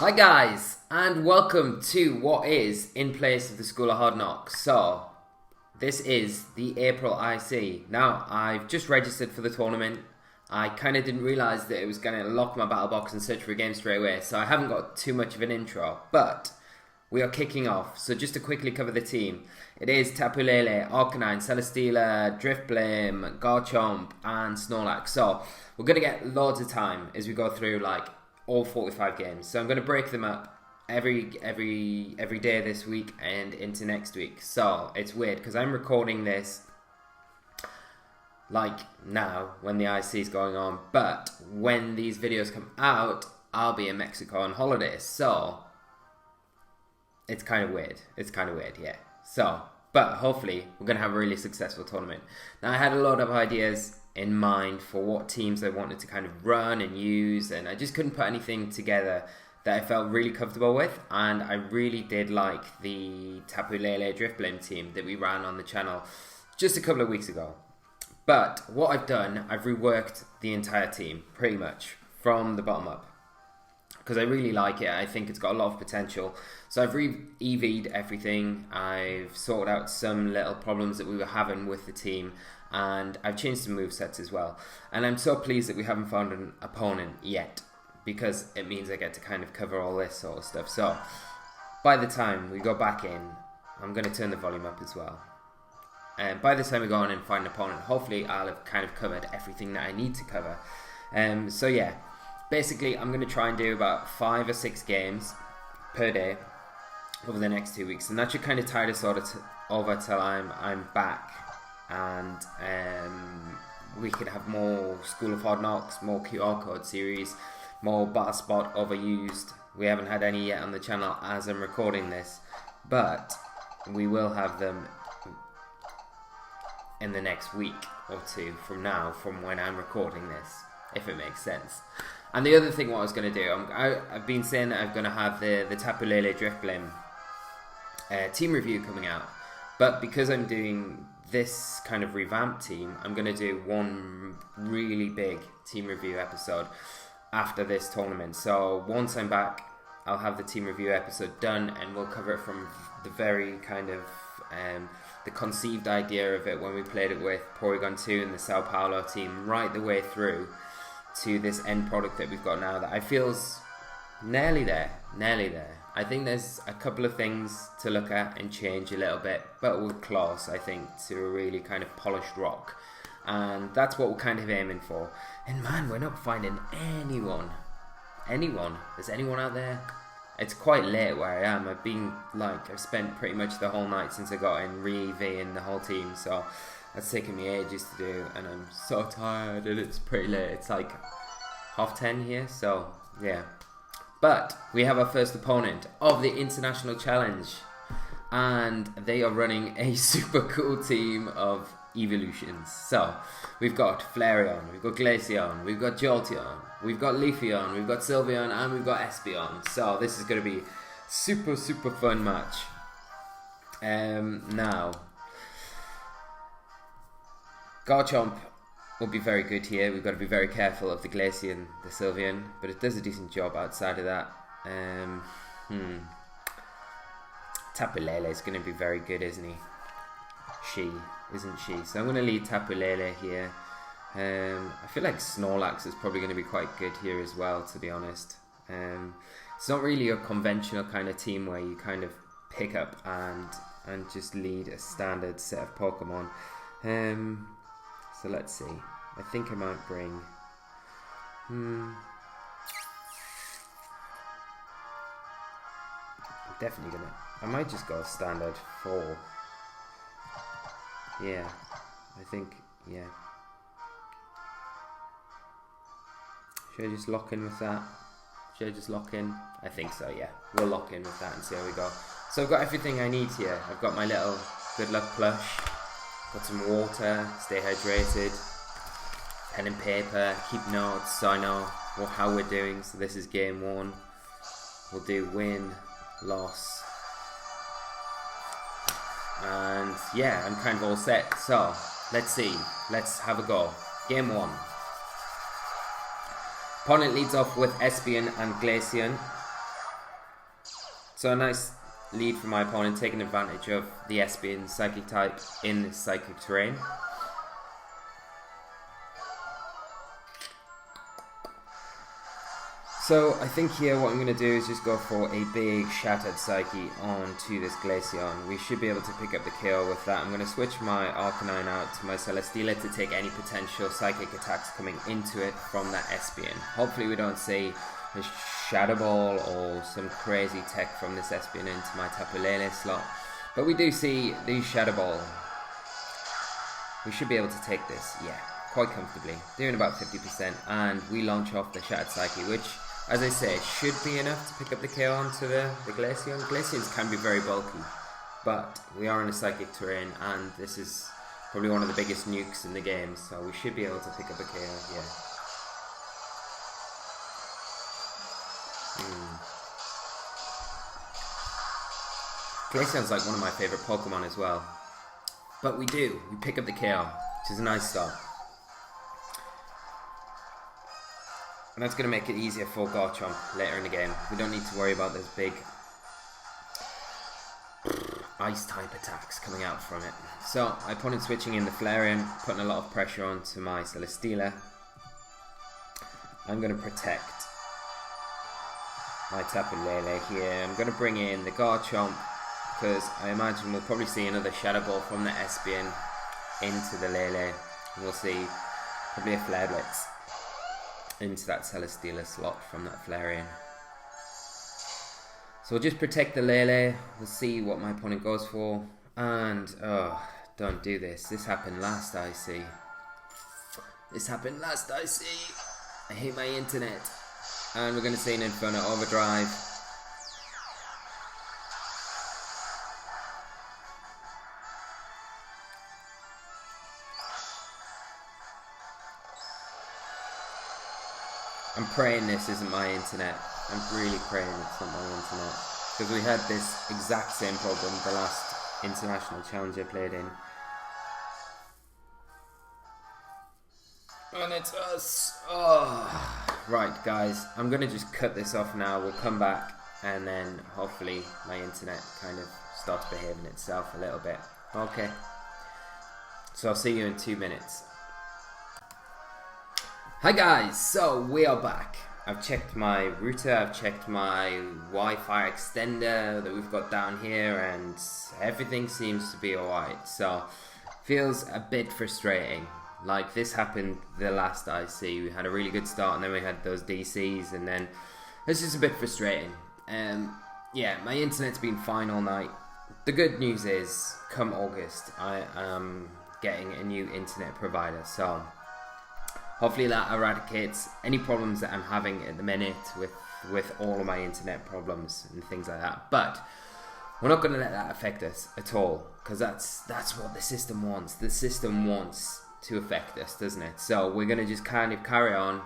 Hi guys, and welcome to what is in place of the School of Hard Knocks. So, this is the April IC. Now, I've just registered for the tournament. I kind of didn't realise that it was going to lock my battle box and search for a game straight away, so I haven't got too much of an intro, but we are kicking off. So just to quickly cover the team, it is Tapu Lele, Arcanine, Celesteela, Driftblame, Garchomp, and Snorlax. So, we're going to get loads of time as we go through, all 45 games. So I'm going to break them up every day this week and into next week. So it's weird because I'm recording this now when the IC is going on, but when these videos come out, I'll be in Mexico on holiday. So it's kind of weird. Yeah. So, but hopefully we're going to have a really successful tournament. Now I had a lot of ideas in mind for what teams I wanted to kind of run and use, and I just couldn't put anything together that I felt really comfortable with. And I really did like the Tapu Lele Driftblame team that we ran on the channel just a couple of weeks ago. But what I've done, I've reworked the entire team pretty much from the bottom up because I really like it. I think it's got a lot of potential. So I've re-EV'd everything. I've sorted out some little problems that we were having with the team, and I've changed some movesets as well. And I'm so pleased that we haven't found an opponent yet, because it means I get to kind of cover all this sort of stuff. So by the time we go back in, I'm going to turn the volume up as well. And by the time we go on and find an opponent, hopefully I'll have kind of covered everything that I need to cover. So yeah, basically I'm going to try and do about 5 or 6 games per day over the next 2 weeks. And that should kind of tide us over till I'm back. And we could have more School of Hard Knocks, more QR code series, more Battle Spot overused. We haven't had any yet on the channel as I'm recording this, but we will have them in the next week or two from now, from when I'm recording this, if it makes sense. And the other thing what I was going to do, I've been saying that I'm going to have the Tapu Lele Driftblame team review coming out, but because I'm doing this kind of revamped team, I'm going to do one really big team review episode after this tournament. So once I'm back, I'll have the team review episode done, and we'll cover it from the very kind of the conceived idea of it when we played it with Porygon 2 and the Sao Paulo team, right the way through to this end product that we've got now that I feel's nearly there. I think there's a couple of things to look at and change a little bit, but we're close, I think, to a really kind of polished rock. And that's what we're kind of aiming for. And man, we're not finding anyone. Is anyone out there? It's quite late where I am. I've spent pretty much the whole night since I got in re-EVing the whole team, so that's taken me ages to do, and I'm so tired, and it's pretty late. It's like 10:30 here, so yeah. But we have our first opponent of the International Challenge, and they are running a super cool team of evolutions. So we've got Flareon, we've got Glaceon, we've got Jolteon, we've got Leafeon, we've got Sylveon, and we've got Espeon. So this is going to be super fun match. Now Garchomp will be very good here. We've got to be very careful of the Glaceon, the Sylveon, but it does a decent job outside of that. Tapu Lele is going to be very good, isn't he? Isn't she? So I'm going to lead Tapu Lele here. I feel like Snorlax is probably going to be quite good here as well, to be honest. It's not really a conventional kind of team where you kind of pick up and just lead a standard set of Pokemon. So let's see. I think I might bring... I'm definitely gonna... I might just go standard 4. Yeah. I think... Yeah. Should I just lock in with that? I think so, yeah. We'll lock in with that and see how we go. So I've got everything I need here. I've got my little good luck plush. Got some water, stay hydrated, pen and paper, keep notes so I know how we're doing. So this is game 1. We'll do win, loss, and yeah, I'm kind of all set. So let's see, let's have a go. Game 1. Opponent leads off with Espeon and Glaceon. So a nice lead for my opponent, taking advantage of the Espion Psychic type in this Psychic terrain. So I think here what I'm going to do is just go for a big Shattered Psyche onto this Glaceon. We should be able to pick up the kill with that. I'm going to switch my Arcanine out to my Celesteela to take any potential Psychic attacks coming into it from that Espion. Hopefully we don't see a Shadow Ball or some crazy tech from this Espion into my Tapu Lele slot. But we do see the Shadow Ball. We should be able to take this, yeah, quite comfortably. Doing about 50%, and we launch off the Shattered Psyche, which, as I say, should be enough to pick up the KO onto the Glaceon. Glaceons can be very bulky, but we are in a Psychic terrain, and this is probably one of the biggest nukes in the game, so we should be able to pick up a KO, yeah. Glaceon's like one of my favourite Pokemon as well. But we pick up the KO, which is a nice start. And that's going to make it easier for Garchomp later in the game. We don't need to worry about those big ice type attacks coming out from it. So, my opponent switching in the Flareon, putting a lot of pressure onto my Celesteela. I'm going to protect my Tapu Lele here. I'm going to bring in the Garchomp, because I imagine we'll probably see another Shadow Ball from the Espion into the Lele. We'll see probably a Flare Blitz into that Celesteela slot from that Flareon. So we'll just protect the Lele. We'll see what my opponent goes for. And, oh, don't do this. This happened last IC. This happened last IC. I hate my internet. And we're going to see an Inferno Overdrive. I'm praying this isn't my internet. I'm really praying it's not my internet. Because we had this exact same problem the last international challenge I played in. And it's us. Oh. Right, guys. I'm going to just cut this off now. We'll come back and then hopefully my internet kind of starts behaving itself a little bit. Okay. So I'll see you in 2 minutes. Hi guys, so we are back. I've checked my router, I've checked my Wi-Fi extender that we've got down here, and everything seems to be alright. So, feels a bit frustrating. Like, this happened the last IC. We had a really good start, and then we had those DCs, and then it's just a bit frustrating. Yeah, my internet's been fine all night. The good news is, come August, I am getting a new internet provider, so hopefully that eradicates any problems that I'm having at the minute with all of my internet problems and things like that. But we're not going to let that affect us at all, because that's what the system wants. The system wants to affect us, doesn't it? So we're going to just kind of carry on,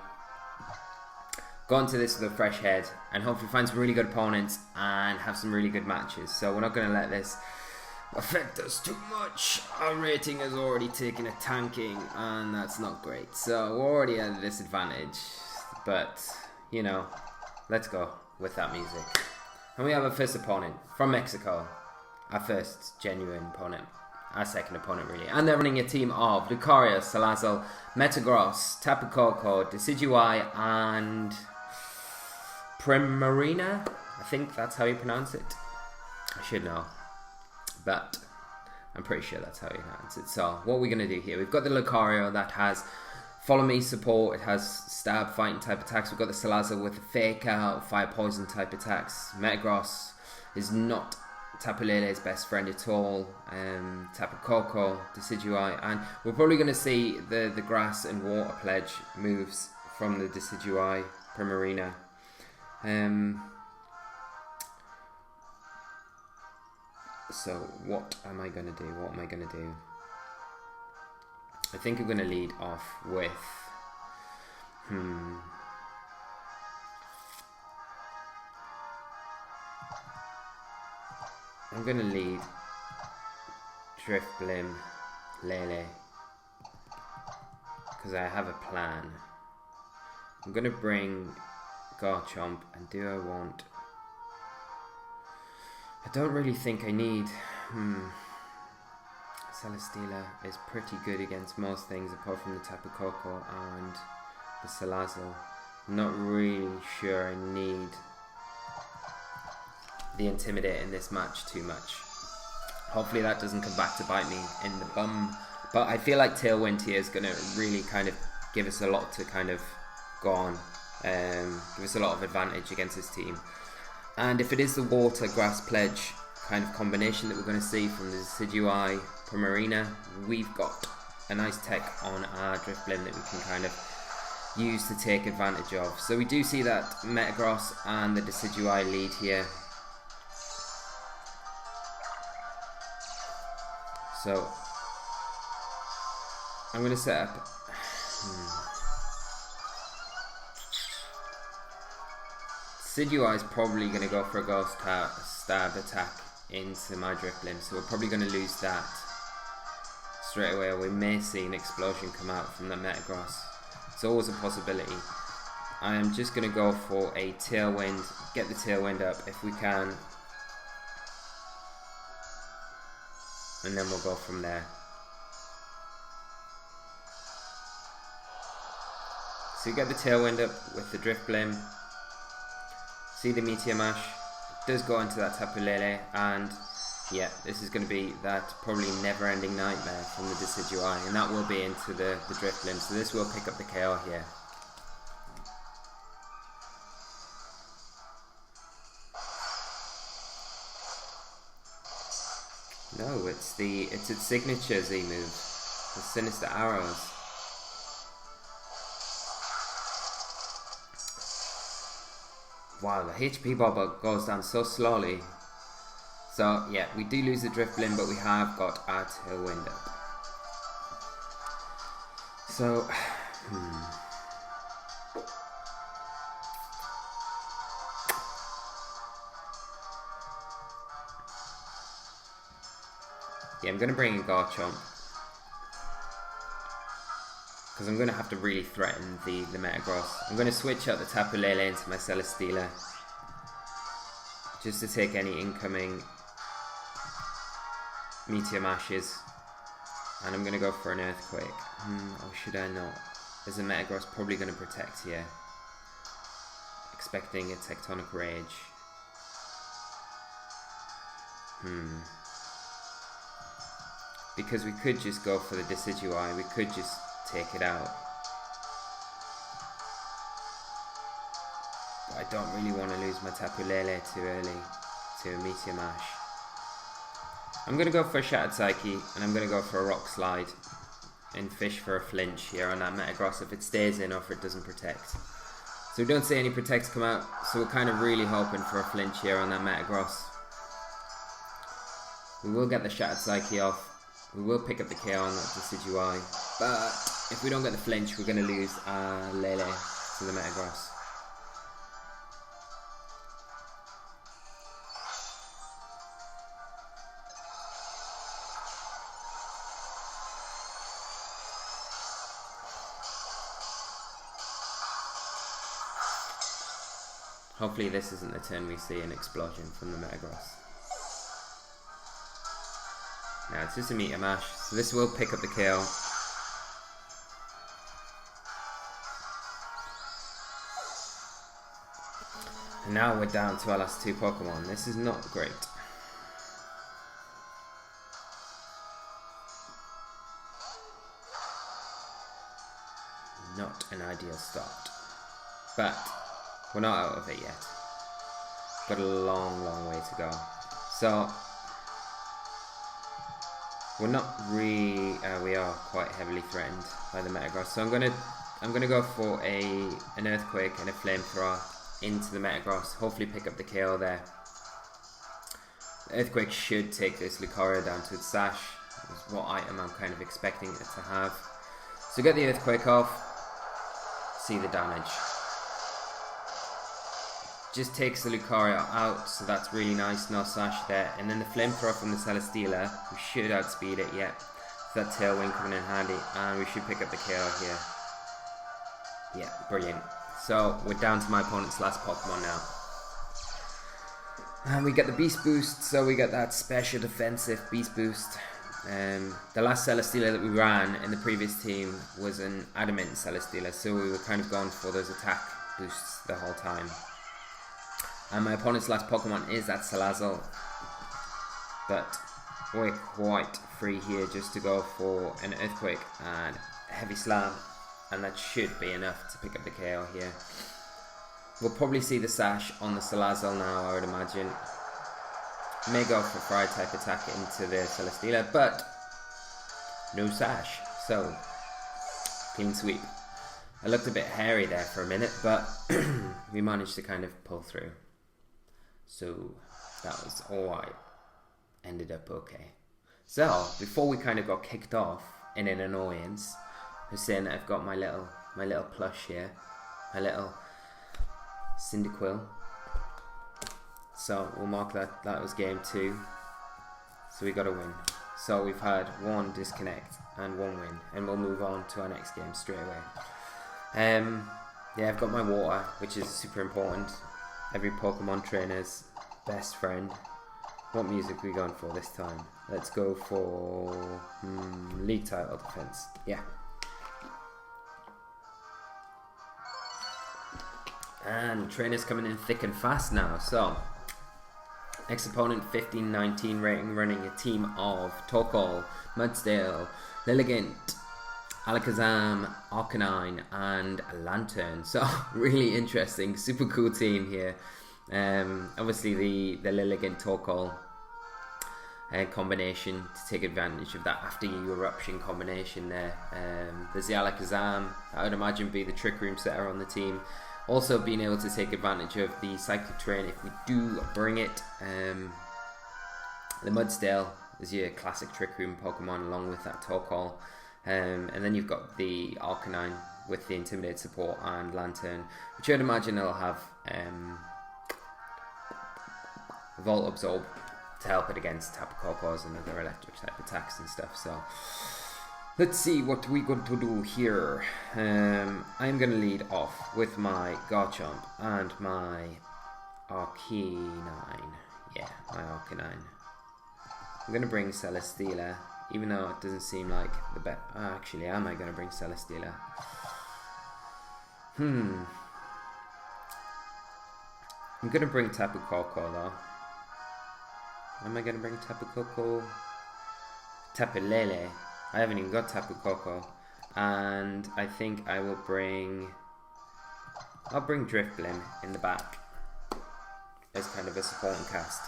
go into this with a fresh head, and hopefully find some really good opponents and have some really good matches. So we're not going to let this affect us too much. Our rating has already taken a tanking, and that's not great. So we're already at a disadvantage, but you know, let's go with that music. And we have a first opponent from Mexico, our first genuine opponent, our second opponent really, and they're running a team of Lucario, Salazzle, Metagross, Tapu Koko, Decidueye, and Primarina. I think that's how you pronounce it. I should know, but I'm pretty sure that's how you pronounce it. So what we're going to do here, we've got the Lucario that has Follow Me support, it has stab, fighting type attacks. We've got the Salazzle with Fake Out, Fire Poison type attacks. Metagross is not Tapu Lele's best friend at all. Tapu Koko, Decidueye, and we're probably going to see the Grass and Water Pledge moves from the Decidueye Primarina. So what am I going to do? I think I'm going to lead off with I'm going to lead Drifblim Lele, because I have a plan. I'm going to bring Garchomp, and do I want... I don't really think I need... Celesteela is pretty good against most things apart from the Tapu Koko and the Salazzle. Not really sure I need the Intimidate in this match too much. Hopefully that doesn't come back to bite me in the bum. But I feel like Tailwind here is going to really kind of give us a lot to kind of go on. Give us a lot of advantage against this team. And if it is the Water Grass Pledge kind of combination that we're going to see from the Decidueye Primarina, we've got a nice tech on our Drifblim that we can kind of use to take advantage of. So we do see that Metagross and the Decidueye lead here. So I'm going to set up... Decidueye is probably going to go for a Ghost Stab attack into my Drifblim, so we're probably going to lose that straight away. We may see an explosion come out from the Metagross. It's always a possibility. I am just going to go for a Tailwind, get the Tailwind up if we can, and then we'll go from there. So you get the Tailwind up with the Drifblim. See the Meteor Mash, it does go into that Tapu Lele, and yeah, this is going to be that probably never-ending nightmare from the Decidueye, and that will be into the Drifblim, so this will pick up the KO here. No, it's its signature Z move, the Sinister Arrows. Wow, the HP bubble goes down so slowly. So yeah, we do lose the Drifblim, but we have got our Tailwind up. So, yeah, I'm going to bring in Garchomp, because I'm going to have to really threaten the Metagross. I'm going to switch out the Tapu Lele into my Celesteela, just to take any incoming Meteor Mashes. And I'm going to go for an Earthquake. Or should I not? There's a Metagross probably going to protect here. Expecting a Tectonic Rage. Because we could just go for the Decidueye. We could just take it out. But I don't really want to lose my Tapu Lele too early to a Meteor Mash. I'm going to go for a Shattered Psyche, and I'm going to go for a Rock Slide and fish for a flinch here on that Metagross if it stays in or if it doesn't protect. So we don't see any protects come out, so we're kind of really hoping for a flinch here on that Metagross. We will get the Shattered Psyche off. We will pick up the KO on that Decidueye, but if we don't get the flinch, we're going to lose Lele to the Metagross. Hopefully this isn't the turn we see an explosion from the Metagross. Now it's just a Meteor Mash, so this will pick up the KO. And now we're down to our last two Pokemon. This is not great. Not an ideal start. But we're not out of it yet. Got a long, long way to go. So we're not really. We are quite heavily threatened by the Metagross. So I'm gonna go for an Earthquake and a Flamethrower into the Metagross. Hopefully pick up the KO there. The Earthquake should take this Lucario down to its Sash. Is what item I'm kind of expecting it to have. So get the Earthquake off. See the damage. Just takes the Lucario out, so that's really nice, no Sash there. And then the Flamethrower from the Celesteela, we should outspeed it, yeah. So that Tailwind coming in handy, and we should pick up the KO here. Yeah, brilliant. So we're down to my opponent's last Pokemon now. And we get the beast boost, so we get that special defensive beast boost. The last Celesteela that we ran in the previous team was an adamant Celesteela, so we were kind of going for those attack boosts the whole time. And my opponent's last Pokemon is that Salazzle, but we're quite free here just to go for an Earthquake and a Heavy Slam, and that should be enough to pick up the KO here. We'll probably see the Sash on the Salazzle now, I would imagine. May go for Fire type attack into the Celesteela, but no Sash, so clean sweep. I looked a bit hairy there for a minute, but we managed to kind of pull through. So that was alright. Ended up okay. So before we kind of got kicked off in an annoyance, I was saying that I've got my little plush here, my little Cyndaquil. So we'll mark that was game 2. So we got a win. So we've had 1 disconnect and 1 win, and we'll move on to our next game straight away. Yeah, I've got my water, which is super important. Every Pokemon trainer's best friend. What music are we going for this time? Let's go for League title defense. Yeah. And trainers coming in thick and fast now. So next opponent, 15-19 rating, running a team of Torkoal, Mudsdale, Lilligant, Alakazam, Arcanine, and Lantern. So really interesting, super cool team here. Obviously the Lilligant Torkoal combination to take advantage of that after you eruption combination there. There's the Alakazam, I would imagine be the Trick Room setter on the team. Also being able to take advantage of the Psychic Terrain if we do bring it. The Mudsdale is your classic Trick Room Pokemon along with that Torkoal. And then you've got the Arcanine with the Intimidate support and Lantern, which I'd imagine will have Volt Absorb to help it against Tapu Kokos and other electric type attacks and stuff. So let's see what we're going to do here. I'm going to lead off with my Garchomp and my Arcanine. Yeah, my Arcanine. I'm going to bring Celesteela, even though it doesn't seem like the best. Actually, am I going to bring Celesteela? I'm going to bring Tapu Koko though. Am I going to bring Tapu Koko? Tapu Lele. I haven't even got Tapu Koko. And I think I will bring... I'll bring Drifblim in the back as kind of a supporting cast.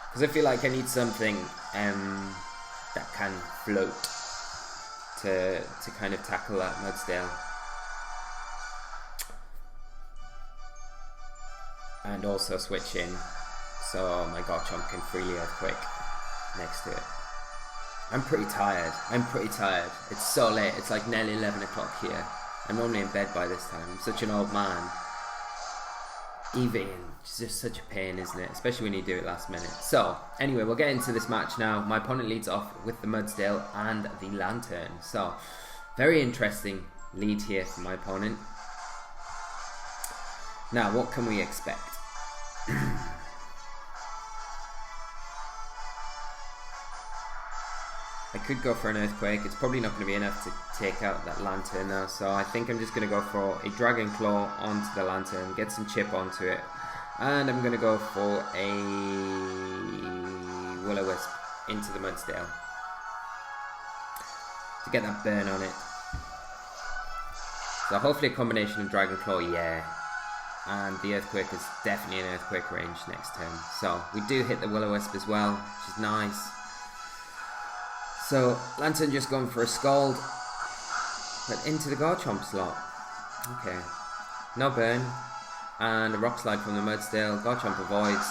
Because I feel like I need something that can float to kind of tackle that Mudsdale. And also switch in so my Garchomp can freely Earthquake next to it. I'm pretty tired. It's so late. It's like nearly 11 o'clock here. I'm normally in bed by this time. I'm such an old man. EVing, it's just such a pain, isn't it? Especially when you do it last minute. So, anyway, we'll get into this match now. My opponent leads off with the Mudsdale and the Lantern. So, very interesting lead here for my opponent. Now, what can we expect? I could go for an Earthquake. It's probably not going to be enough to take out that Lantern now, so I think I'm just going to go for a Dragon Claw onto the Lantern, get some chip onto it, and I'm going to go for a Will-O-Wisp into the Mudsdale to get that burn on it. So hopefully a combination of Dragon Claw, yeah, and the Earthquake is definitely an Earthquake range next turn. So we do hit the Will-O-Wisp as well, which is nice. So, Lantern just going for a Scald, but into the Garchomp slot. Okay, no burn, and a Rock Slide from the Mudsdale. Garchomp avoids,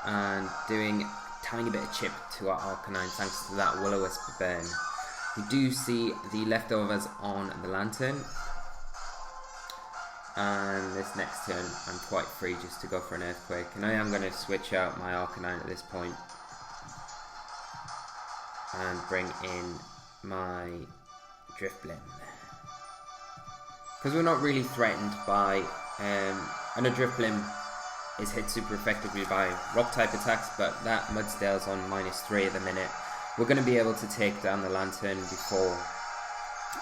and doing a tiny bit of chip to our Arcanine thanks to that Will-O-Wisp burn. We do see the leftovers on the Lantern, and this next turn I'm quite free just to go for an Earthquake, and I am going to switch out my Arcanine at this point and bring in my Drifblim, because we're not really threatened by I know Drifblim is hit super effectively by rock type attacks, but that Mudsdale's on -3 at the minute. We're going to be able to take down the Lantern before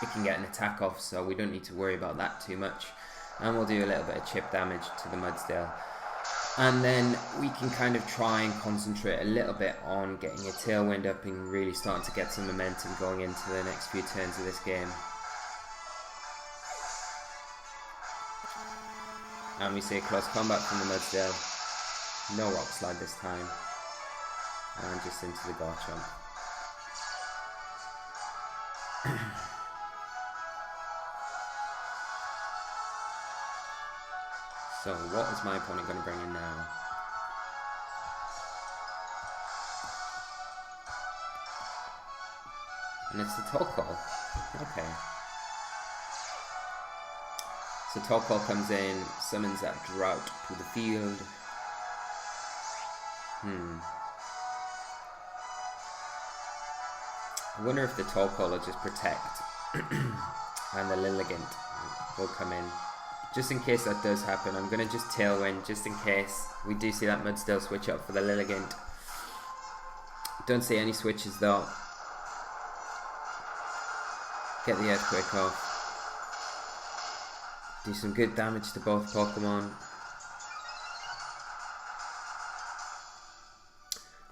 it can get an attack off, so we don't need to worry about that too much. And we'll do a little bit of chip damage to the Mudsdale. And then we can kind of try and concentrate a little bit on getting a Tailwind up and really starting to get some momentum going into the next few turns of this game. And we see a close combat from the Mudsdale. No Rock Slide this time. And just into the Garchomp. So what is my opponent going to bring in now? And it's the Torkoal. Okay. So Torkoal comes in, summons that Drought to the field. I wonder if the Torkoal will just protect and the Lilligant will come in. Just in case that does happen, I'm going to just Tailwind just in case we do see that Mudsdale switch up for the Lilligant. Don't see any switches though. Get the Earthquake off. Do some good damage to both Pokemon.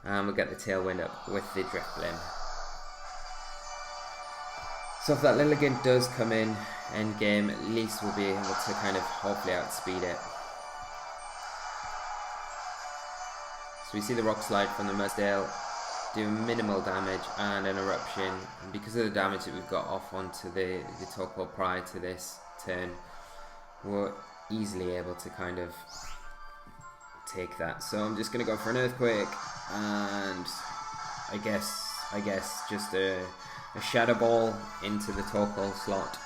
And we'll get the Tailwind up with the Drifblim. So if that Lilligant does come in endgame, at least we'll be able to kind of hopefully outspeed it. So we see the Rock Slide from the Mudsdale do minimal damage and an Eruption. And because of the damage that we've got off onto the Torkoal prior to this turn, we're easily able to kind of take that. So I'm just going to go for an Earthquake and I guess just a Shadow Ball into the Torkoal slot.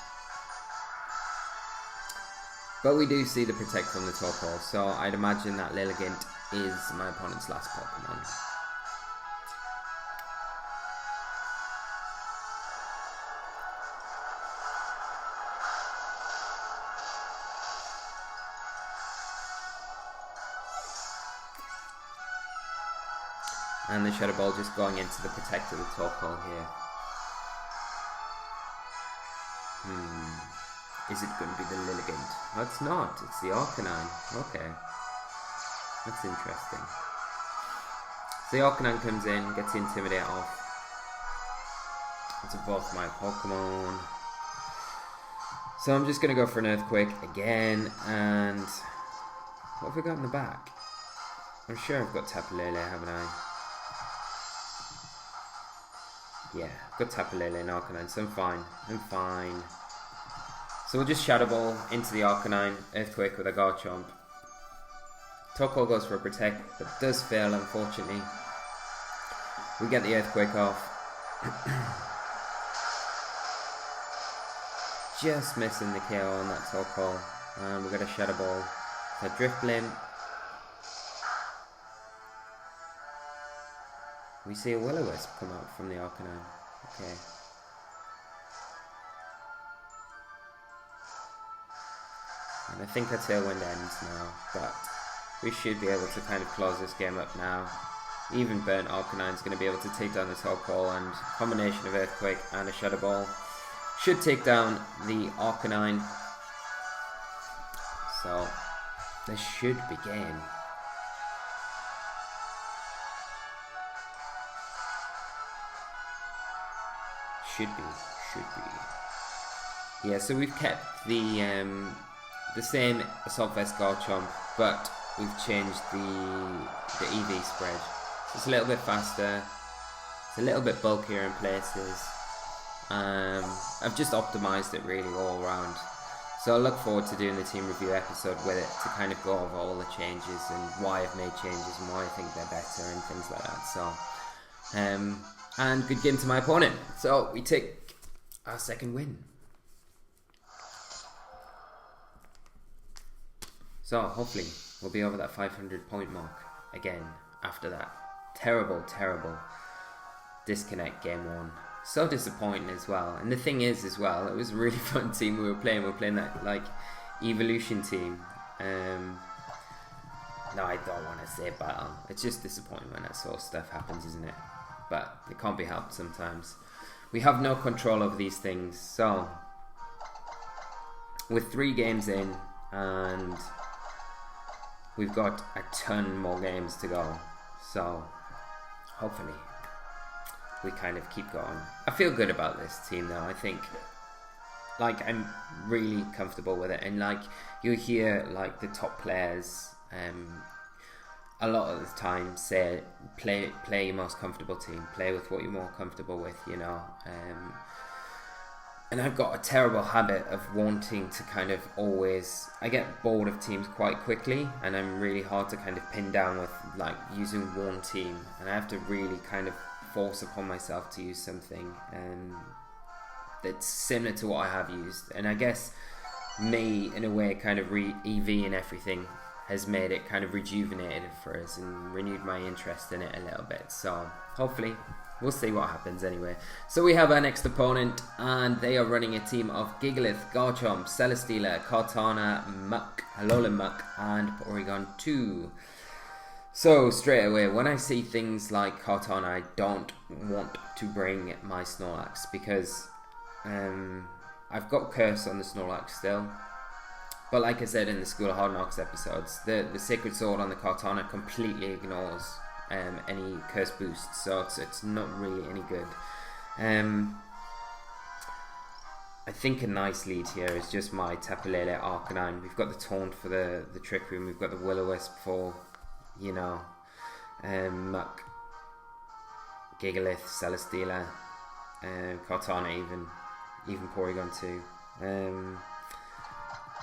But we do see the Protect from the Torkoal, so I'd imagine that Lilligant is my opponent's last Pokemon. And the Shadow Ball just going into the Protect of the Torkoal here. Is it going to be the Lilligant? Oh, it's not. It's the Arcanine. Okay. That's interesting. So the Arcanine comes in, gets the Intimidate off. It's both my Pokemon. So I'm just going to go for an Earthquake again. And what have I got in the back? I'm sure I've got Tapu Lele, haven't I? Yeah, I've got Tapu Lele and Arcanine, so I'm fine. I'm fine. So we'll just Shadow Ball into the Arcanine, Earthquake with a Garchomp. Torkoal goes for a Protect, but does fail unfortunately. We get the Earthquake off. Just missing the KO on that Torkoal. And we'll get a Shadow Ball. So Drifblim. We see a Will-O-Wisp come out from the Arcanine. Okay. And I think our Tailwind ends now, but we should be able to kind of close this game up now. Even Burnt Arcanine is going to be able to take down the Torkoal, and combination of Earthquake and a Shadow Ball should take down the Arcanine. So this should be game. Should be. Yeah, so we've kept the same Assault Vest Garchomp, but we've changed the EV spread. So it's a little bit faster. It's a little bit bulkier in places. I've just optimized it really all around. So I look forward to doing the team review episode with it to kind of go over all the changes and why I've made changes and why I think they're better and things like that. So, and good game to my opponent. So we take our second win. So hopefully we'll be over that 500 point mark again after that terrible disconnect game one. So disappointing as well. And the thing is as well, it was a really fun team we were playing. We were playing that like evolution team. No, I don't want to say battle. It's just disappointing when that sort of stuff happens, isn't it? But it can't be helped sometimes. We have no control over these things. So, with 3 games in, and we've got a ton more games to go. So, hopefully, we kind of keep going. I feel good about this team though. I think, like, I'm really comfortable with it. And like, you hear like the top players a lot of the time say play your most comfortable team, play with what you're more comfortable with, you know. And I've got a terrible habit of wanting to kind of always, I get bored of teams quite quickly, and I'm really hard to kind of pin down with like using one team, and I have to really kind of force upon myself to use something that's similar to what I have used. And I guess me, in a way, kind of EV and everything has made it kind of rejuvenated for us and renewed my interest in it a little bit. So hopefully we'll see what happens anyway. So we have our next opponent, and they are running a team of Gigalith, Garchomp, Celesteela, Kartana, Muck, Alolan Muck, and Porygon 2. So straight away, when I see things like Kartana, I don't want to bring my Snorlax, because I've got Curse on the Snorlax still. But like I said in the School of Hard Knocks episodes, the Sacred Sword on the Kartana completely ignores any curse boosts, so it's not really any good. I think a nice lead here is just my Tapu Lele Arcanine. We've got the Taunt for the Trick Room, we've got the Will-O-Wisp for, you know, Muck, Gigalith, Celesteela, Kartana, even Porygon 2.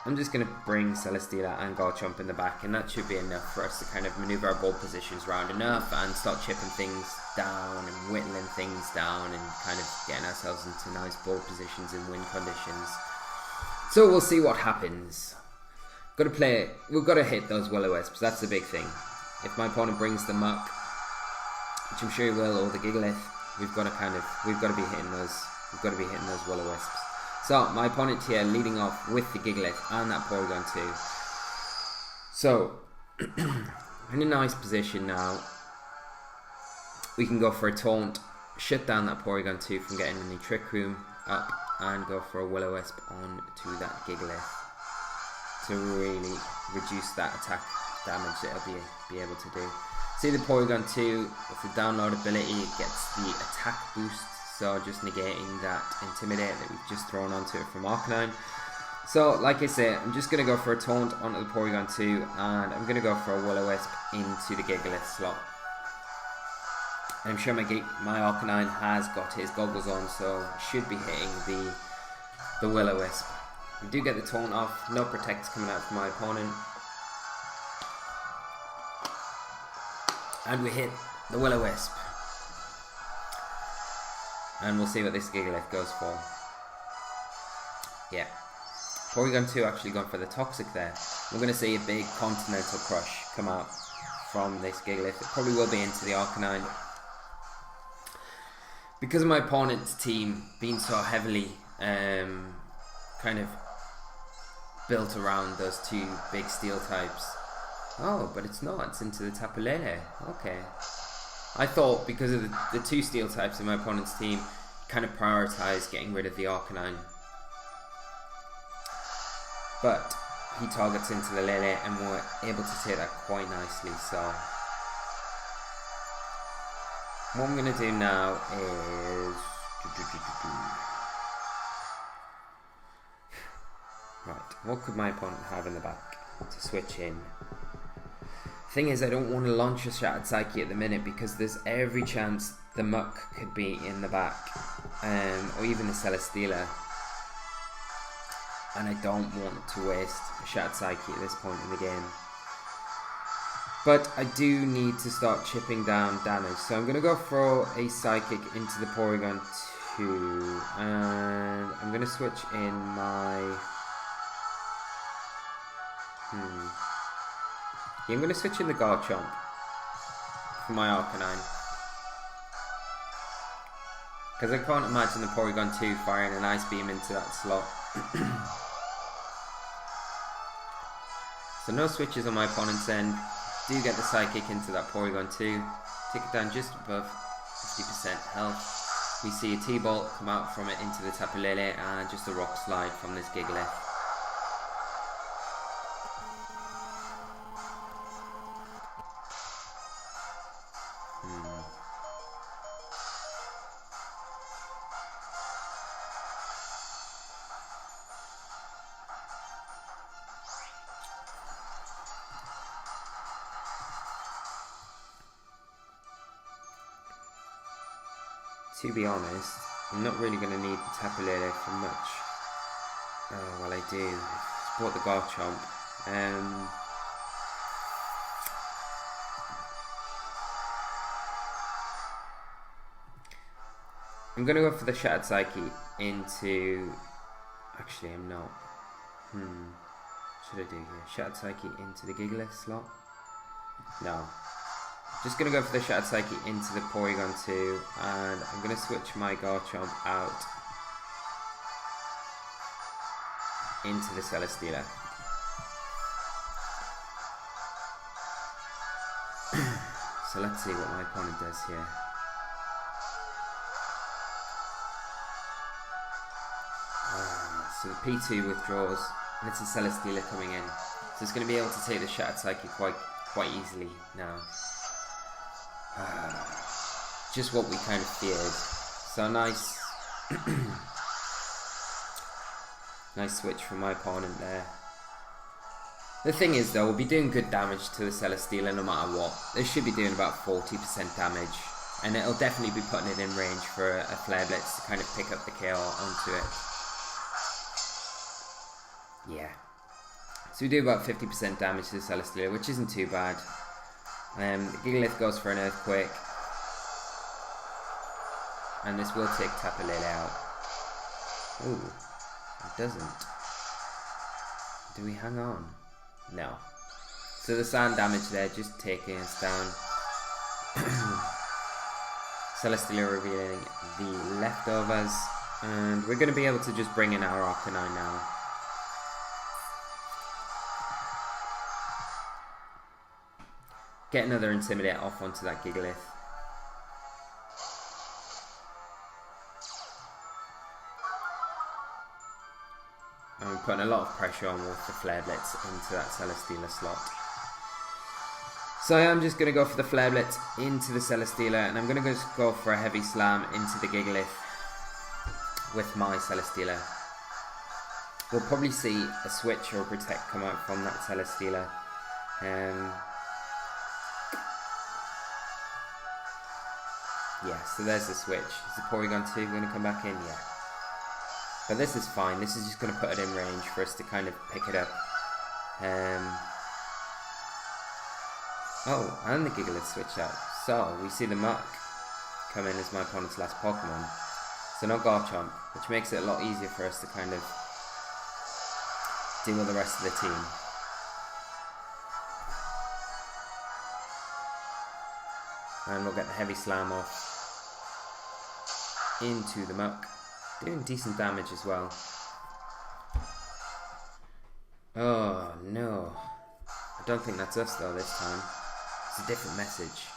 I'm just going to bring Celesteela and Garchomp in the back, and that should be enough for us to kind of maneuver our ball positions around enough and start chipping things down and whittling things down and kind of getting ourselves into nice ball positions in win conditions. So we'll see what happens. We've got to hit those Will-O-Wisps, that's the big thing. If my opponent brings the Muck, which I'm sure he will, or the Gigalith, we've got to be hitting those Will-O-Wisps. So, my opponent here leading off with the Gigalith and that Porygon 2. So, in a nice position now. We can go for a Taunt, shut down that Porygon 2 from getting any Trick Room up, and go for a Will-O-Wisp onto that Gigalith to really reduce that attack damage that it'll be able to do. See the Porygon 2, with the download ability, it gets the attack boost. So just negating that Intimidate that we've just thrown onto it from Arcanine. So like I say, I'm just going to go for a Taunt onto the Porygon 2, and I'm going to go for a Will-O-Wisp into the Gigalith slot. I'm sure my Arcanine has got his goggles on, so should be hitting the Will-O-Wisp. We do get the Taunt off, no Protect coming out from my opponent. And we hit the Will-O-Wisp. And we'll see what this Gigalith goes for. Yeah. Porygon 2 actually gone for the Toxic there. We're going to see a big Continental Crush come out from this Gigalith. It probably will be into the Arcanine. Because of my opponent's team being so heavily kind of built around those 2 big Steel types. Oh, but it's not. It's into the Tapu Lele. Okay. I thought because of the 2 Steel types in my opponent's team, kind of prioritised getting rid of the Arcanine. But he targets into the Lele, and we're able to take that quite nicely. So what I'm going to do now is... Right, what could my opponent have in the back to switch in? Thing is, I don't want to launch a Shattered Psyche at the minute, because there's every chance the Muck could be in the back, or even the Celesteela, and I don't want to waste a Shattered Psyche at this point in the game. But I do need to start chipping down damage, so I'm going to go for a Psychic into the Porygon 2, and I'm going to switch in my... Yeah, I'm going to switch in the Garchomp for my Arcanine. Because I can't imagine the Porygon 2 firing an Ice Beam into that slot. So no switches on my opponent's end. do get the Psychic into that Porygon 2. Take it down just above 50% health. We see a T-Bolt come out from it into the Tapu Lele and just a Rock Slide from this Gigalith. To be honest, I'm not really going to need the Tapu Lele for much. Oh, well I do. I bought the Garchomp. I'm going to go for the Shattered Psyche into... Actually, I'm not. Should I do here? Shattered Psyche into the Gigalith slot? No. Just going to go for the Shattered Psyche into the Porygon 2, and I'm going to switch my Garchomp out into the Celesteela. So let's see what my opponent does here. So the P2 withdraws, and it's a Celesteela coming in. So it's going to be able to take the Shattered Psyche quite easily now. Just what we kind of feared. So nice nice switch from my opponent there. The thing is though, we'll be doing good damage to the Celesteela no matter what. This should be doing about 40% damage, and it'll definitely be putting it in range for a Flare Blitz to kind of pick up the KO onto it. Yeah. So we do about 50% damage to the Celesteela, which isn't too bad. The Gigalith goes for an Earthquake, and this will take Tapu Lele out. Ooh, it doesn't. Do we hang on? No. So the sand damage there just taking us down. Celesteela revealing the leftovers, and we're going to be able to just bring in our Arcanine now. Get another Intimidate off onto that Gigalith. And we're putting a lot of pressure on with the Flare Blitz into that Celesteela slot. So I'm just going to go for the Flare Blitz into the Celesteela, and I'm going to just go for a Heavy Slam into the Gigalith with my Celesteela. We'll probably see a Switch or a Protect come out from that Celesteela. Yeah, so there's the switch. Is the Porygon 2 going to come back in? Yeah. But this is fine. This is just going to put it in range for us to kind of pick it up. Oh, and the Gigalith switch out. So, we see the Muck come in as my opponent's last Pokemon. So no Garchomp, which makes it a lot easier for us to kind of deal with the rest of the team. And we'll get the Heavy Slam off into the Muck, doing decent damage as well. Oh no, I don't think that's us though this time. It's a different message.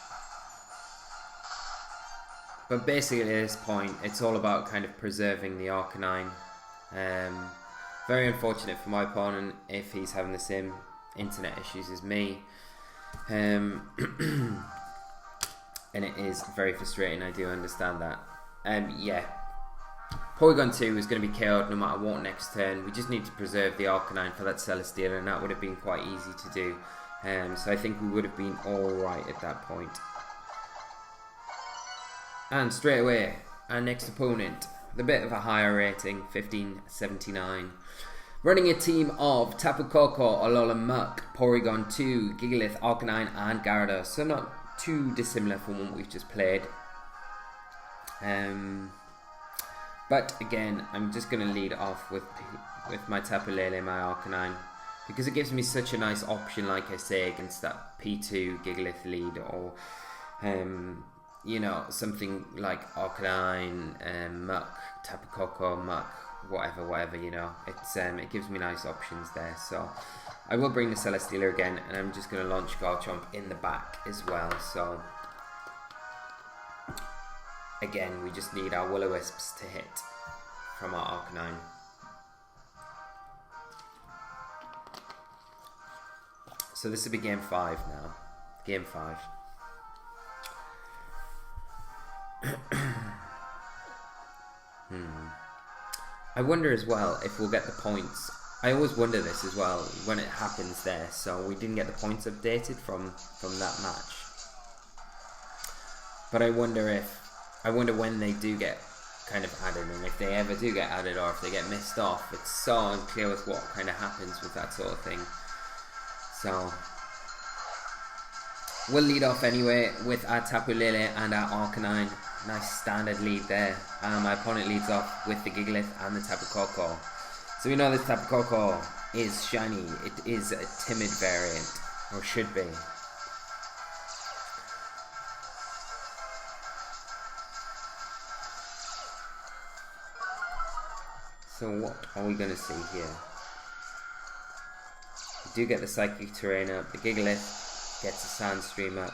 But basically at this point, it's all about kind of preserving the Arcanine. Very unfortunate for my opponent if he's having the same internet issues as me. And it is very frustrating, I do understand that. Yeah, Porygon 2 is going to be KO'd no matter what next turn. We just need to preserve the Arcanine for that Celesteela, and that would have been quite easy to do. So I think we would have been alright at that point. And straight away, our next opponent, with a bit of a higher rating, 1579. Running a team of Tapu Koko, Alola Muck, Porygon 2, Gigalith, Arcanine, and Gyarados. So not too dissimilar from what we've just played. But again, I'm just going to lead off with my Tapu Lele, my Arcanine, because it gives me such a nice option, like I say, against that P2 Gigalith lead, or you know, something like Arcanine, Muck, Tapu Koko, Muck, whatever, you know. It gives me nice options there. So I will bring the Celesteela again, and I'm just going to launch Garchomp in the back as well. So again, we just need our Will-O-Wisps to hit from our Arcanine. So this will be game 5 now. Game 5. I wonder as well if we'll get the points. I always wonder this as well when it happens there. So we didn't get the points updated from that match. But I wonder when they do get kind of added, and if they ever do get added, or if they get missed off. It's so unclear with what kind of happens with that sort of thing. So we'll lead off anyway with our Tapu Lele and our Arcanine. Nice standard lead there. My opponent leads off with the Gigalith and the Tapu Koko. So we know this Tapu Koko is shiny. It is a timid variant, or should be. So what are we going to see here? We do get the Psychic Terrain up. The Gigalith gets a Sandstream up.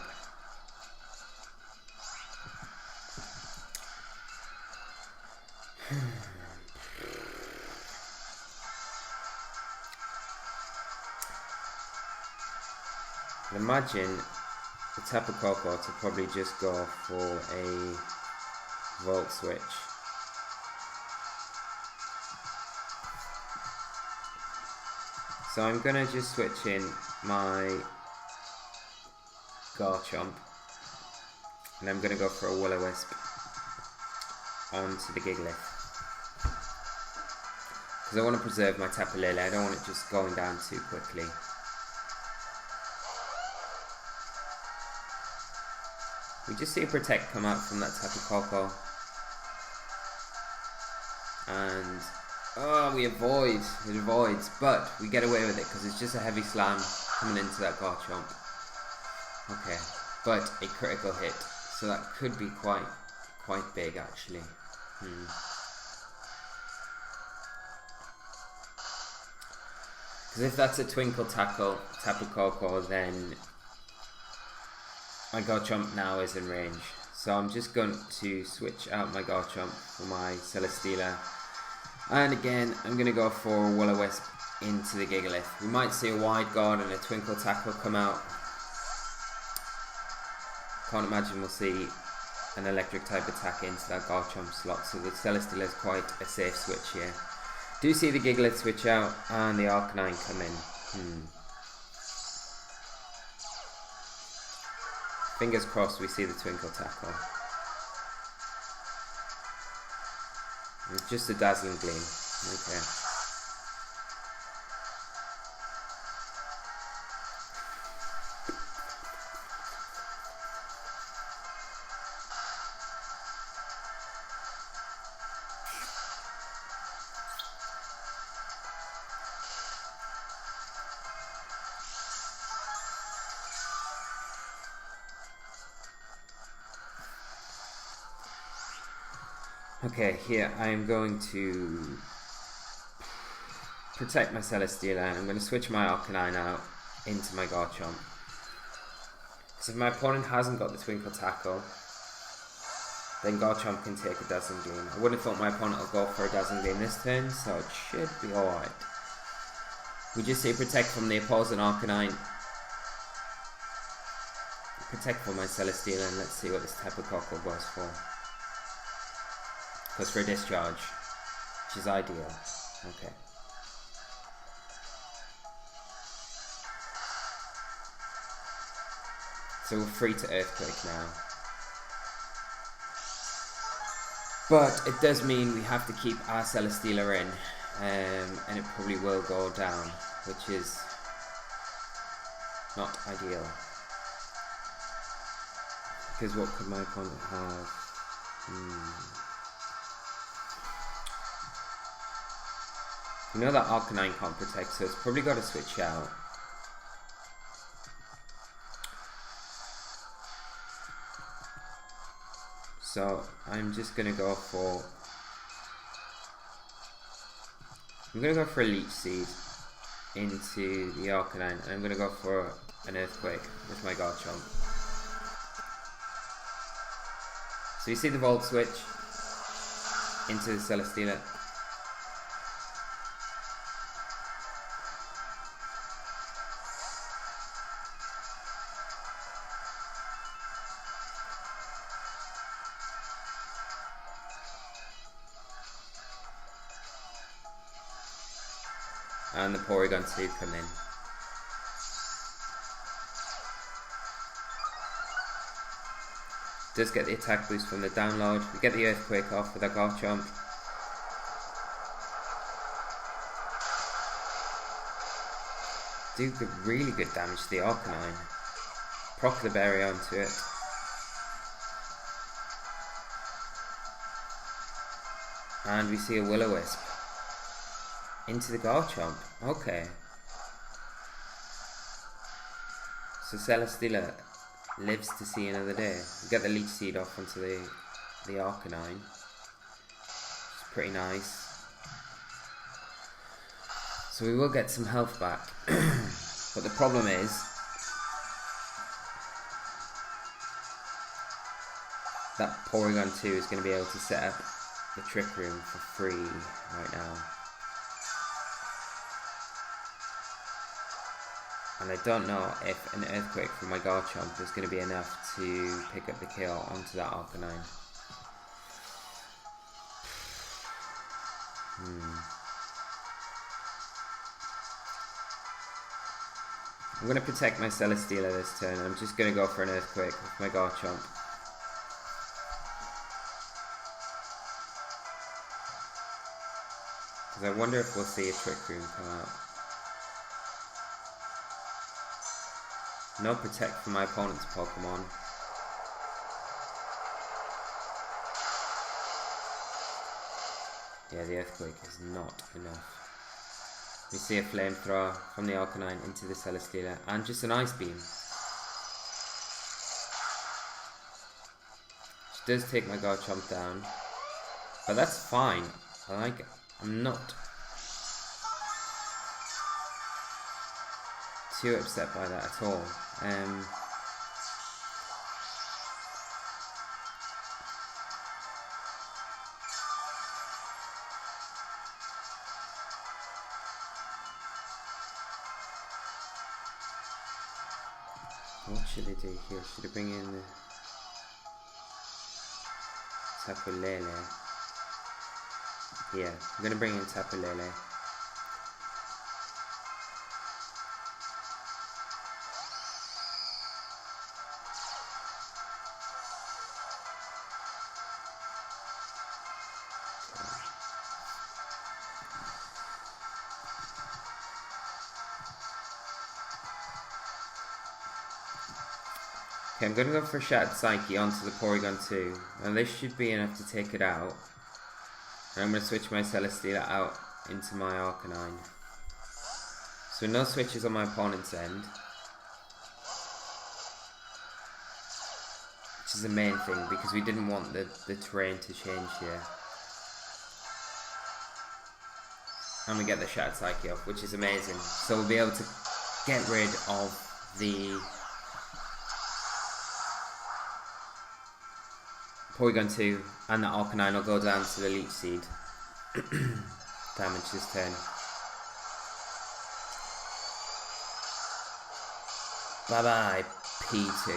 I'd imagine the Tapu Koko to probably just go for a Volt Switch. So I'm going to just switch in my Garchomp, and I'm going to go for a Will-O-Wisp onto the Gigalith. Because I want to preserve my Tapu Lele, I don't want it just going down too quickly. We just see a Protect come out from that Tapu Koko. And oh, it avoids, but we get away with it because it's just a heavy slam coming into that Garchomp. Okay, but a critical hit, so that could be quite big actually. Because if that's a Twinkle Tackle Tapu Koko, then my Garchomp now is in range. So I'm just going to switch out my Garchomp for my Celesteela. And again, I'm going to go for a Will-O-Wisp into the Gigalith. We might see a Wide Guard and a Twinkle Tackle come out. Can't imagine we'll see an electric type attack into that Garchomp slot. So the Celesteela is quite a safe switch here. Do see the Gigalith switch out and the Arcanine come in. Fingers crossed we see the Twinkle Tackle. It's just a Dazzling Gleam. Okay. Okay, here I am going to protect my Celesteela, and I'm going to switch my Arcanine out into my Garchomp. Because if my opponent hasn't got the Twinkle Tackle, then Garchomp can take a Dazzling Gleam. I wouldn't have thought my opponent will go for a Dazzling Gleam this turn, so it should be alright. We just see Protect from the opposing Arcanine. Protect for my Celesteela, and let's see what this Tapu Koko goes for. Goes for a Discharge, which is ideal. Okay. So we're free to Earthquake now. But it does mean we have to keep our Celesteela in, and it probably will go down, which is not ideal. Because what could my opponent have? We know that Arcanine can't protect, so it's probably got to switch out. So I'm just going to go for I'm going to go for a Leech Seed into the Arcanine, and I'm going to go for an Earthquake with my Garchomp. So you see the Volt Switch into the Celesteela. And the Porygon 2 come in. Does get the attack boost from the download. We get the Earthquake off with our Garchomp. Do really good damage to the Arcanine. Proc the Berry onto it. And we see a Will-O-Wisp into the Garchomp. Okay. So Celesteela lives to see another day. We get the Leech Seed off onto the Arcanine. It's pretty nice. So we will get some health back. But the problem is, that Porygon 2 is going to be able to set up the Trick Room for free right now. And I don't know if an Earthquake from my Garchomp is going to be enough to pick up the kill onto that Arcanine. I'm going to protect my Celesteela this turn. I'm just going to go for an Earthquake with my Garchomp. Because I wonder if we'll see a Trick Room come out. No Protect from my opponent's Pokemon. Yeah, the Earthquake is not enough. We see a Flamethrower from the Arcanine into the Celesteela, and just an Ice Beam. Which does take my Garchomp down, but that's fine. I like it. I'm not too upset by that at all. What should I do here? Should I bring in the Tapu Lele? Yeah, I'm gonna bring in Tapu Lele. Okay, I'm going to go for Shattered Psyche onto the Porygon 2. Now this should be enough to take it out. And I'm going to switch my Celesteela out into my Arcanine. So no switches on my opponent's end. Which is the main thing, because we didn't want the terrain to change here. And we get the Shattered Psyche off, which is amazing. So we'll be able to get rid of the Porygon 2, and the Arcanine will go down to the Leech Seed. Damage this turn. Bye bye, P2.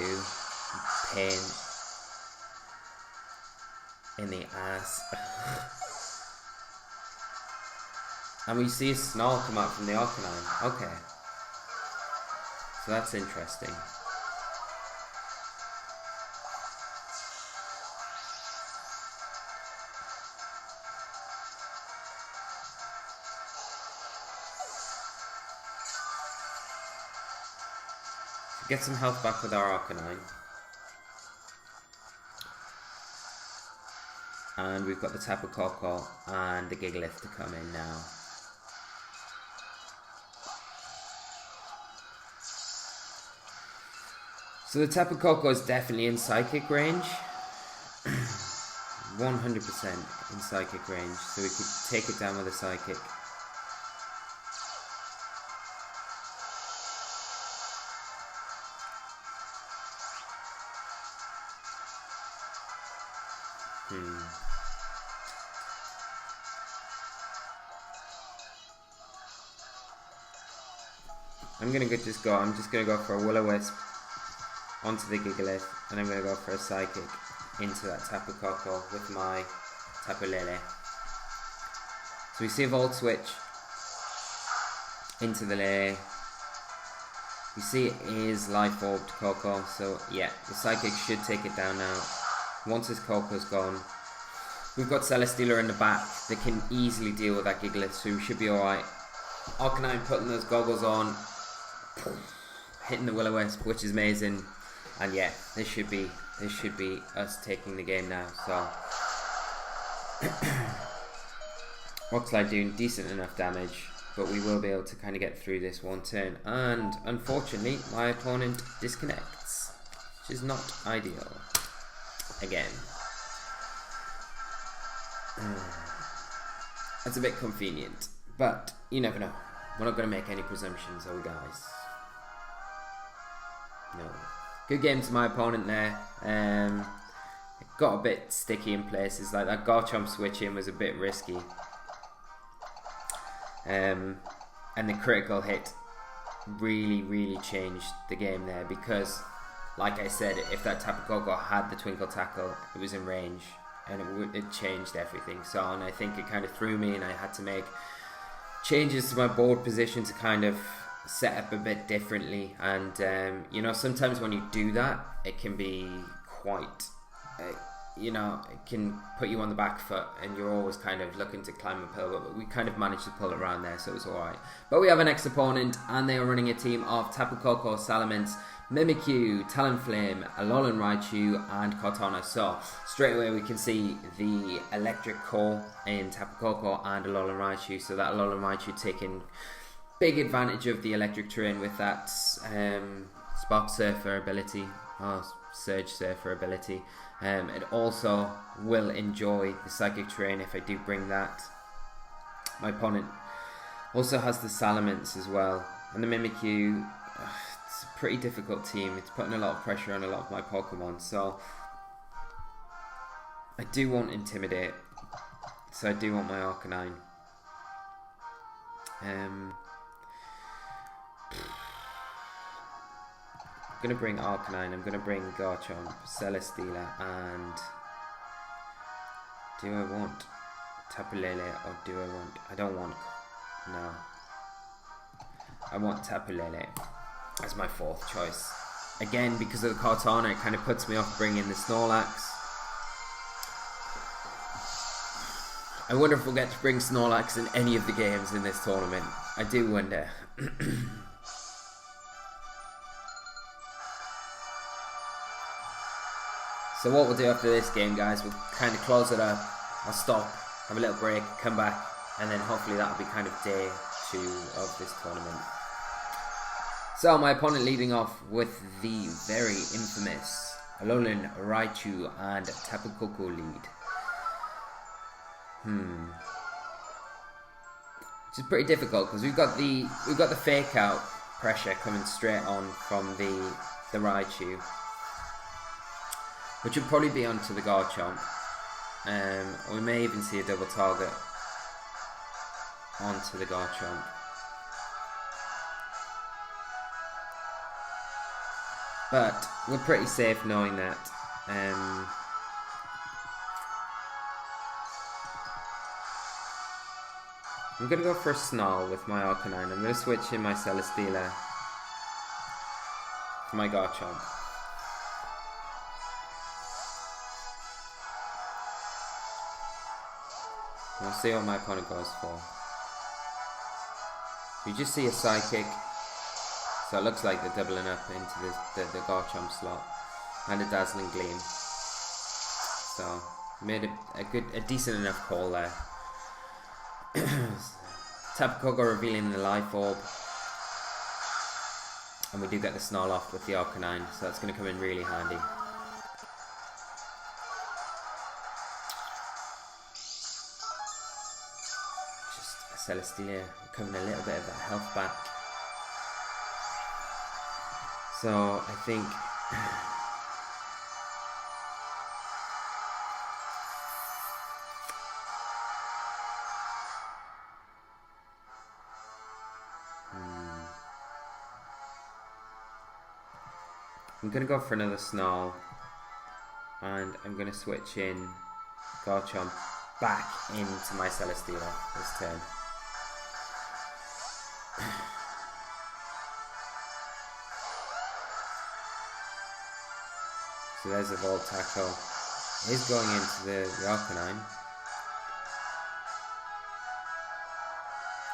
Pain in the ass. And we see a Snarl come out from the Arcanine. Okay. So that's interesting. Get some health back with our Arcanine. And we've got the Tapu Koko and the Gigalith to come in now. So the Tapu Koko is definitely in Psychic range. 100% in Psychic range. So we could take it down with a Psychic. I'm just gonna go for a Will-O-Wisp onto the Gigalith, and I'm gonna go for a Psychic into that Tapu Koko with my Tapu Lele. So we see a Volt Switch into the Lele. You see it is Life Orbed Koko, so yeah, the Psychic should take it down now. Once his Koko's gone, we've got Celesteela in the back that can easily deal with that Gigalith, so we should be alright. Arcanine putting those goggles on, hitting the Will-O-Wisp, which is amazing, and yeah, this should be us taking the game now. So Rockslide doing decent enough damage, but we will be able to kind of get through this one turn. And unfortunately, my opponent disconnects, which is not ideal. Again, that's a bit convenient, but you never know. We're not going to make any presumptions, are we, guys? No. Good game to my opponent there. It got a bit sticky in places, like that Garchomp switch in was a bit risky. And the critical hit really changed the game there, because like I said, if that Tapu Koko had the Twinkle Tackle, it was in range, and it changed everything. So, and I think it kind of threw me, and I had to make changes to my board position to kind of set up a bit differently. And you know, sometimes when you do that, it can be quite you know, it can put you on the back foot, and you're always kind of looking to climb uphill, but we kind of managed to pull it around there, so it was alright. But we have an next opponent, and they are running a team of Tapu Koko, Salamence, Mimikyu, Talonflame, Alolan Raichu, and Kartana. So straight away we can see the Electric Core in Tapu Koko and Alolan Raichu, so that Alolan Raichu taking big advantage of the electric terrain with that Spark Surfer ability, or Surge Surfer ability. It also will enjoy the Psychic terrain if I do bring that. My opponent also has the Salamence as well, and the Mimikyu. It's a pretty difficult team. It's putting a lot of pressure on a lot of my Pokemon, so I do want Intimidate, so I do want my Arcanine. I'm going to bring Arcanine, I'm going to bring Garchomp, Celesteela, and do I want Tapu Lele, or do I want... I don't want... No. I want Tapu Lele as my fourth choice. Again, because of the Kartana, it kind of puts me off bringing the Snorlax. I wonder if we'll get to bring Snorlax in any of the games in this tournament. I do wonder. So what we'll do after this game, guys, we'll kind of close it up. I'll stop, have a little break, come back, and then hopefully that'll be kind of day 2 of this tournament. So my opponent leading off with the very infamous Alolan Raichu and Tapu Koko lead. Which is pretty difficult, because we've got the fake out pressure coming straight on from the Raichu, which would probably be onto the Garchomp. We may even see a double target onto the Garchomp. But we're pretty safe knowing that. I'm going to go for a Snarl with my Arcanine. I'm going to switch in my Celesteela for my Garchomp. We'll see what my opponent goes for. You just see a Psychic, so it looks like they're doubling up into the Garchomp slot, and a Dazzling Gleam. So made a decent enough call there. Tapu Koko revealing the Life Orb, and we do get the Snarl off with the Arcanine, so that's going to come in really handy. Celesteela recovering a little bit of that health back. So I think I'm going to go for another Snarl. And I'm going to switch in Garchomp back into my Celesteela this turn. So there's a Volt Tackle. Is going into the Arcanine.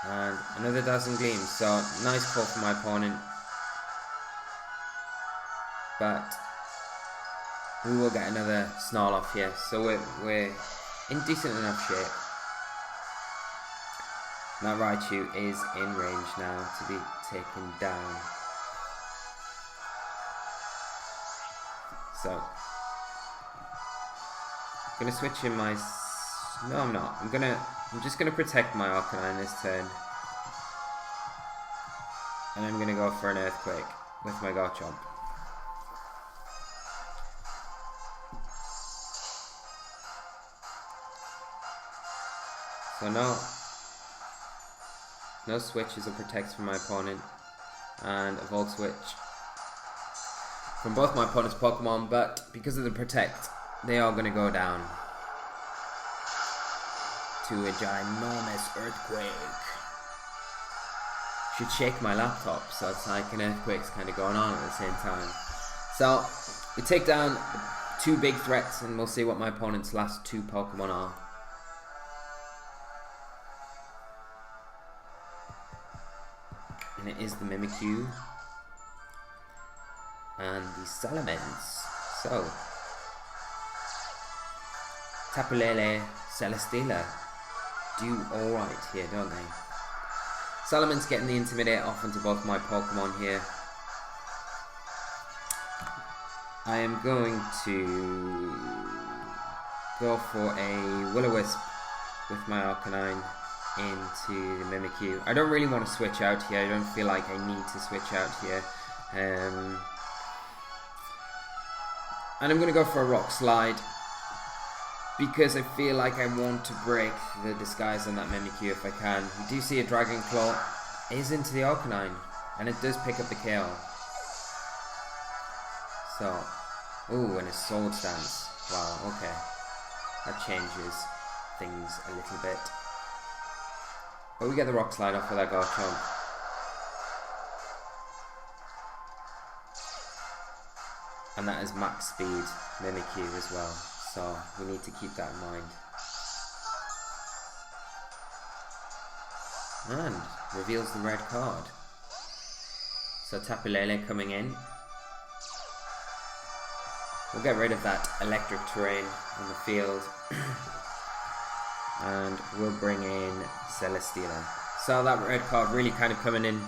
And another Dazzling Gleam. So nice call from my opponent. But we will get another Snarl off here. So we're in decent enough shape. That Raichu is in range now to be taken down. So I'm gonna switch in my. No, I'm not. I'm just gonna protect my Arcanine this turn, and I'm gonna go for an Earthquake with my Garchomp. So no switches or protects from my opponent, and a Volt Switch from both my opponent's Pokemon, but because of the protect, they are going to go down to a ginormous Earthquake. Should shake my laptop, so it's like an Earthquake's kind of going on at the same time. So we take down 2 big threats, and we'll see what my opponent's last 2 Pokemon are. And it is the Mimikyu and the Salamence. So Tapu Lele, Celesteela do alright here, don't they? Salamence getting the Intimidate off onto both my Pokemon here. I am going to go for a Will-O-Wisp with my Arcanine into the Mimikyu. I don't really want to switch out here. I don't feel like I need to switch out here. And I'm going to go for a Rock Slide because I feel like I want to break the disguise on that Mimikyu if I can. We do see a Dragon Claw is into the Arcanine, and it does pick up the KO. So, ooh, and a Sword Stance. Wow, okay. That changes things a little bit. But we get the Rock Slide off with our Garchomp. And that is max speed Mimikyu as well, so we need to keep that in mind. And reveals the red card. So Tapu Lele coming in. We'll get rid of that electric terrain on the field. And we'll bring in Celesteela. So that red card really kind of coming in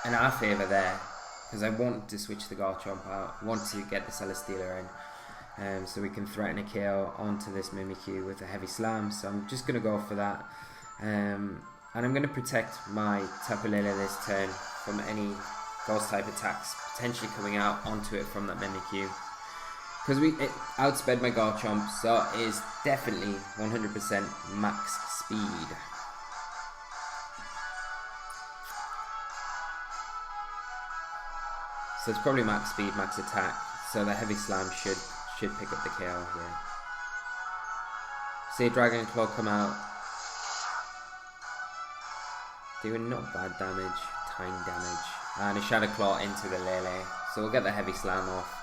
our favour there, because I want to switch the Garchomp out, want to get the Celesteela in, so we can threaten a KO onto this Mimikyu with a heavy slam. So I'm just going to go for that, and I'm going to protect my Tapu Lele this turn from any Ghost type attacks potentially coming out onto it from that Mimikyu. Because it outsped my Garchomp, so it is definitely 100% max speed. So it's probably max speed, max attack, so the heavy slam should pick up the KO here. See a Dragon Claw come out, doing not bad damage, tiny damage, and a Shadow Claw into the Lele, so we'll get the heavy slam off.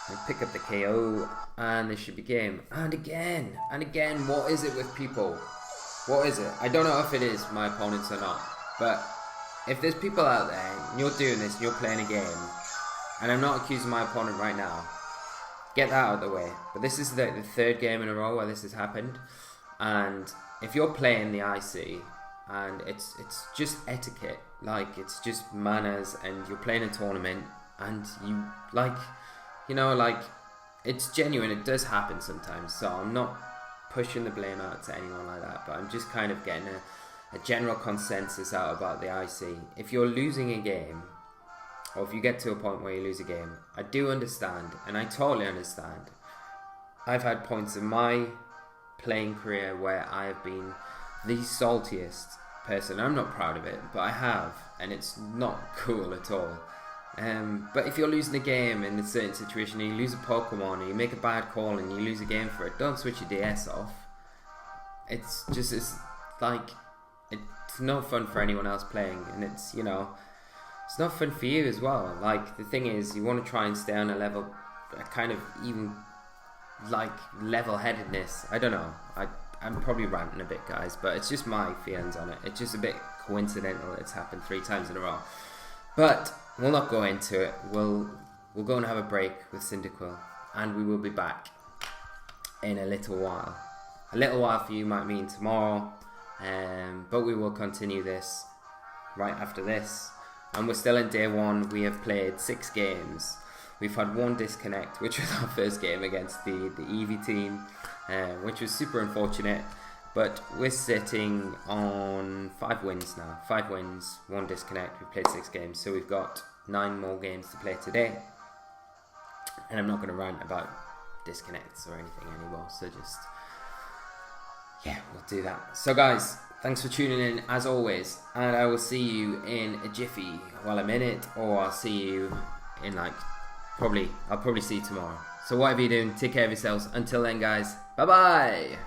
We pick up the KO, and this should be game. And again, what is it with people? What is it? I don't know if it is my opponents or not, but if there's people out there, and you're doing this, and you're playing a game, and I'm not accusing my opponent right now, get that out of the way. But this is the 3rd game in a row where this has happened, and if you're playing the IC, and it's just etiquette, like it's just manners, and you're playing a tournament, and you like, you know, like, it's genuine, it does happen sometimes, so I'm not pushing the blame out to anyone like that, but I'm just kind of getting a general consensus out about the IC. If you're losing a game, or if you get to a point where you lose a game, I do understand, and I totally understand. I've had points in my playing career where I have been the saltiest person. I'm not proud of it, but I have, and it's not cool at all. But if you're losing a game in a certain situation, and you lose a Pokemon, or you make a bad call and you lose a game for it, don't switch your DS off. It's no fun for anyone else playing, and it's it's not fun for you as well. Like, the thing is, you want to try and stay on a level, a kind of even like level-headedness. I don't know. I'm probably ranting a bit, guys, but it's just my feelings on it. It's just a bit coincidental. It's happened 3 times in a row. But we'll not go into it. We'll go and have a break with Cyndaquil, and we will be back in a little while. A little while for you might mean tomorrow, but we will continue this right after this. And we're still in day 1. We have played 6 games. We've had 1 disconnect, which was our first game against the Eevee team, which was super unfortunate. But we're sitting on 5 wins now. 5 wins, 1 disconnect. We've played 6 games, so we've got 9 more games to play today. And I'm not going to rant about disconnects or anything anymore, so just, yeah, we'll do that. So guys, thanks for tuning in as always, and I will see you in a jiffy while I'm in it, or I'll see you in I'll probably see you tomorrow. So whatever you're doing, take care of yourselves. Until then, guys, bye bye.